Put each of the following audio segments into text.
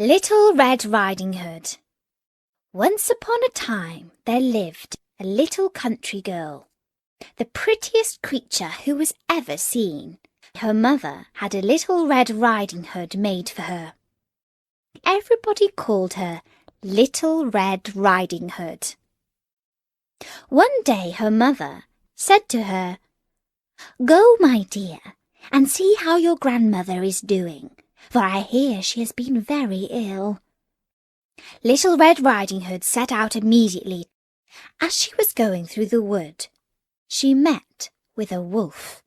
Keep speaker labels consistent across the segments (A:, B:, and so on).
A: Little Red Riding Hood. Once upon a time there lived a little country girl, the prettiest creature who was ever seen. Her mother had a little red riding hood made for her. Everybody called her Little Red Riding Hood. One day her mother said to her, "Go, my dear, and see how your grandmother is doing, for I hear she has been very ill." Little Red Riding Hood set out immediately. As she was going through the wood, she met with a wolf.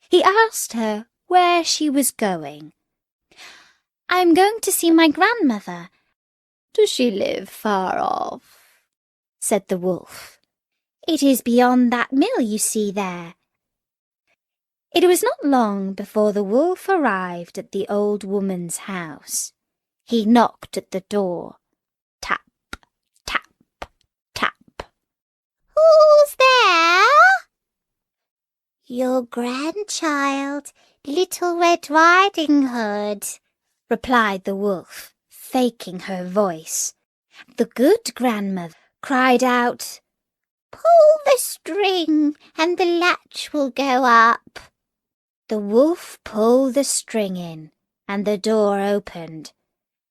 A: He asked her where she was going. "I am going to see my grandmother." "Does she live far off?" said the wolf. "It is beyond that mill you see there." It was not long before the wolf arrived at the old woman's house. He knocked at the door. Tap, tap, tap. "Who's there?" "Your grandchild, Little Red Riding Hood," replied the wolf, faking her voice. The good grandmother cried out, "Pull the string and the latch will go up." The wolf pulled the string in, and the door opened,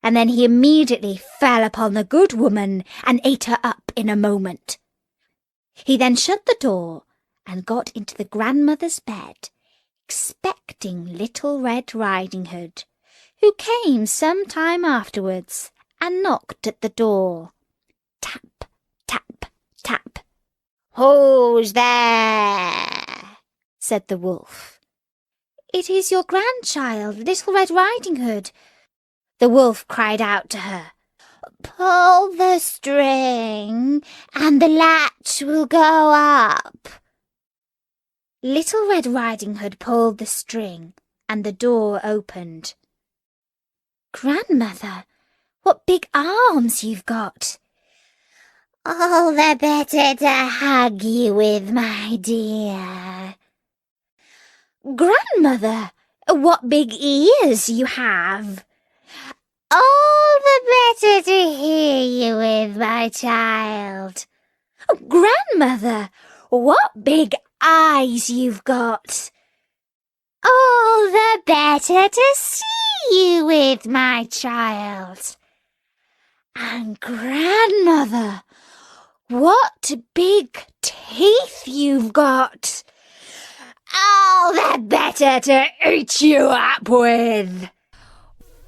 A: and then he immediately fell upon the good woman and ate her up in a moment. He then shut the door and got into the grandmother's bed, expecting Little Red Riding Hood, who came some time afterwards and knocked at the door. Tap, tap, tap. "Who's there?" said the wolf. "It is your grandchild, Little Red Riding Hood." The wolf cried out to her, "Pull the string and the latch will go up." Little Red Riding Hood pulled the string and the door opened. "Grandmother, what big arms you've got!" "All the better to hug you with, my dear." "Grandmother, what big ears you have!" "All the better to hear you with, my child." "Grandmother, what big eyes you've got!" "All the better to see you with, my child." "And grandmother, what big teeth you've got!" "All the better to eat you up with."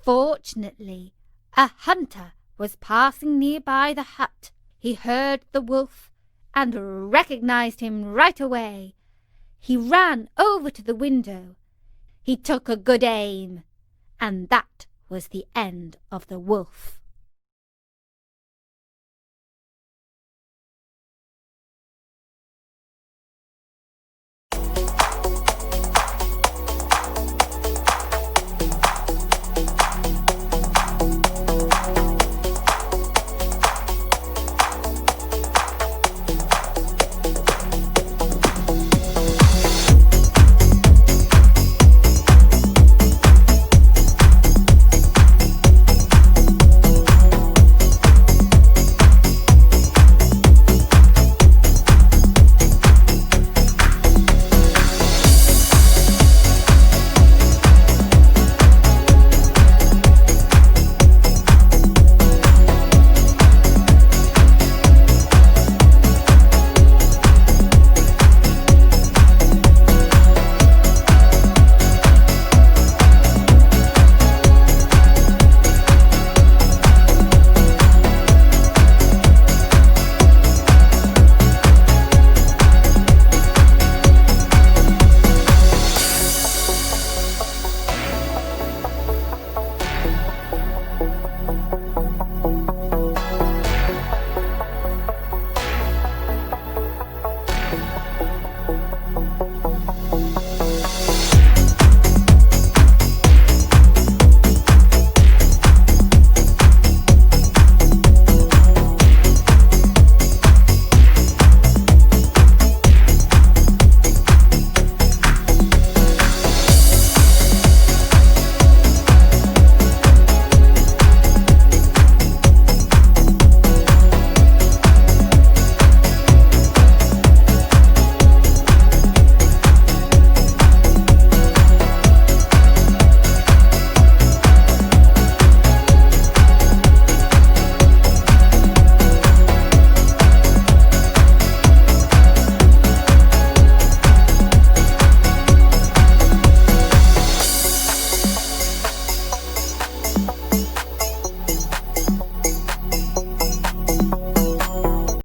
A: Fortunately, a hunter was passing nearby the hut. He heard the wolf and recognized him right away. He ran over to the window. He took a good aim, and that was the end of the wolf.